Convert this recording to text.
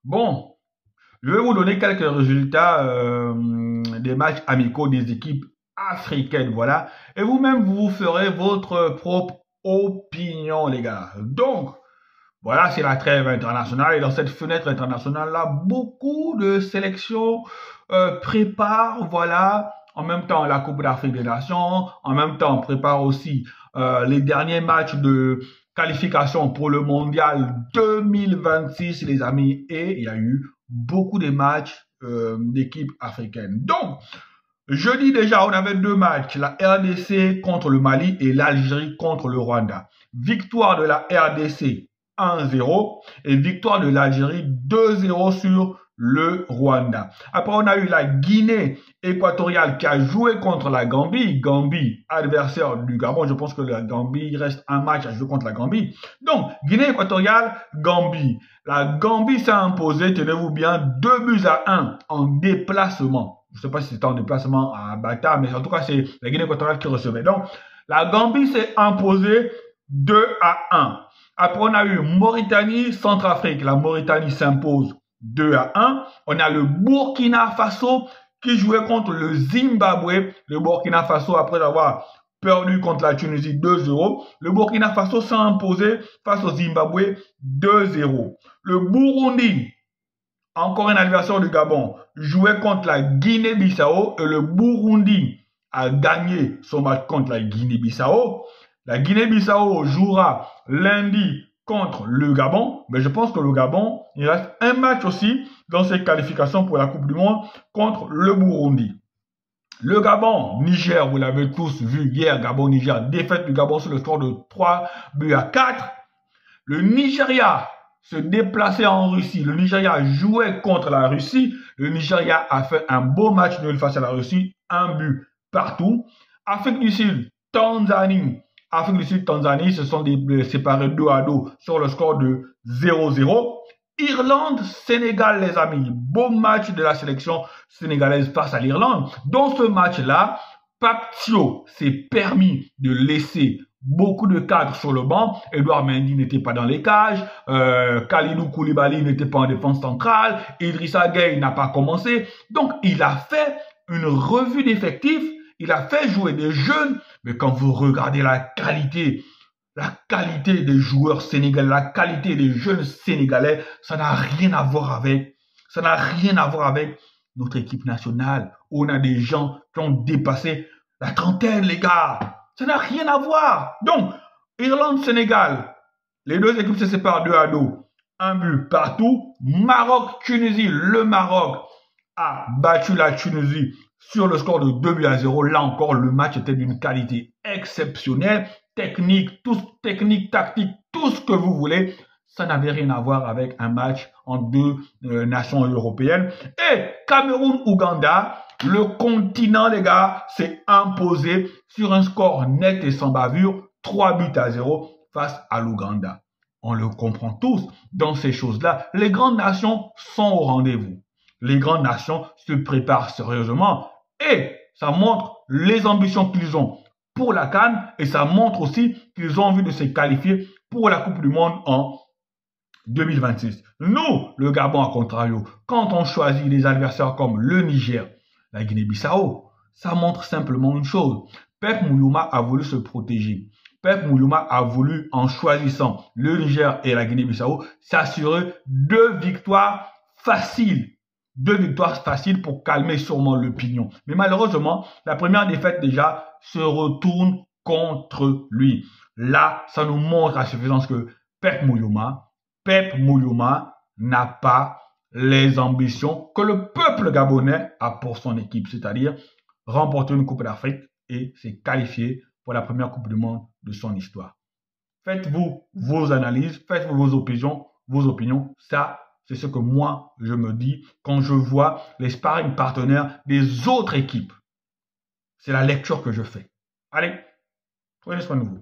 Bon, je vais vous donner quelques résultats des matchs amicaux des équipes africaines, voilà. Et vous-même, vous ferez votre propre opinion, les gars. Donc, voilà, c'est la trêve internationale. Et dans cette fenêtre internationale-là, beaucoup de sélections préparent, voilà, en même temps la Coupe d'Afrique des Nations, en même temps on prépare aussi les derniers matchs de qualification pour le Mondial 2026, les amis. Et il y a eu beaucoup de matchs d'équipes africaines. Donc, jeudi déjà, on avait deux matchs, la RDC contre le Mali et l'Algérie contre le Rwanda. Victoire de la RDC 1-0 et victoire de l'Algérie 2-0 sur le Rwanda. Après, on a eu la Guinée équatoriale qui a joué contre la Gambie. Gambie, adversaire du Gabon. Je pense que la Gambie, il reste un match à jouer contre la Gambie. Donc, Guinée équatoriale, Gambie. La Gambie s'est imposée, tenez-vous bien, 2-1 en déplacement. Je ne sais pas si c'était en déplacement à Bata, mais en tout cas, c'est la Guinée équatoriale qui recevait. Donc, la Gambie s'est imposée 2-1. Après, on a eu Mauritanie-Centrafrique. La Mauritanie s'impose 2-1. On a le Burkina Faso qui jouait contre le Zimbabwe. Le Burkina Faso, après avoir perdu contre la Tunisie 2-0, le Burkina Faso s'est imposé face au Zimbabwe 2-0. Le Burundi, encore un adversaire du Gabon, jouait contre la Guinée-Bissau et le Burundi a gagné son match contre la Guinée-Bissau. La Guinée-Bissau jouera lundi contre le Gabon, mais je pense que le Gabon, il reste un match aussi dans ses qualifications pour la Coupe du Monde contre le Burundi. Le Gabon, Niger, vous l'avez tous vu hier, Gabon-Niger, défaite du Gabon sur le score de 3-4. Le Nigeria se déplaçait en Russie. Le Nigeria jouait contre la Russie. Le Nigeria a fait un beau match nul face à la Russie, un but partout. Afrique du Sud, Tanzanie. Afrique du Sud, Tanzanie se sont séparés 2-2 sur le score de 0-0. Irlande, Sénégal, les amis. Beau match de la sélection sénégalaise face à l'Irlande. Dans ce match-là, Pape Thiaw s'est permis de laisser beaucoup de cadres sur le banc. Edouard Mendy n'était pas dans les cages. Kalidou Koulibaly n'était pas en défense centrale. Idrissa Gueye n'a pas commencé. Donc, il a fait une revue d'effectifs. Il a fait jouer des jeunes. Mais quand vous regardez la qualité des joueurs sénégalais, la qualité des jeunes sénégalais, ça n'a rien à voir avec notre équipe nationale. On a des gens qui ont dépassé la trentaine, les gars. Ça n'a rien à voir. Donc, Irlande-Sénégal, les deux équipes se séparent 2-2. Un but partout. Maroc-Tunisie, le Maroc a battu la Tunisie sur le score de 2-0. Là encore, le match était d'une qualité exceptionnelle. Technique, tactique, tout ce que vous voulez. Ça n'avait rien à voir avec un match en deux nations européennes. Et Cameroun-Ouganda, le continent, les gars, s'est imposé sur un score net et sans bavure, 3-0 face à l'Ouganda. On le comprend tous dans ces choses-là. Les grandes nations sont au rendez-vous. Les grandes nations se préparent sérieusement et ça montre les ambitions qu'ils ont pour la CAN et ça montre aussi qu'ils ont envie de se qualifier pour la Coupe du Monde en 2026. Nous, le Gabon à contrario, quand on choisit des adversaires comme le Niger, la Guinée-Bissau, ça montre simplement une chose. Pep Moulouma a voulu se protéger. Pep Moulouma a voulu, en choisissant le Niger et la Guinée-Bissau, s'assurer deux victoires faciles. Deux victoires faciles pour calmer sûrement l'opinion. Mais malheureusement, la première défaite déjà se retourne contre lui. Là, ça nous montre à suffisance que Pep Moulouma n'a pas les ambitions que le peuple gabonais a pour son équipe, c'est-à-dire remporter une Coupe d'Afrique et se qualifier pour la première Coupe du Monde de son histoire. Faites-vous vos analyses, faites-vous vos opinions. Ça, c'est ce que moi, je me dis quand je vois les sparring partenaires des autres équipes. C'est la lecture que je fais. Allez, prenez soin de vous.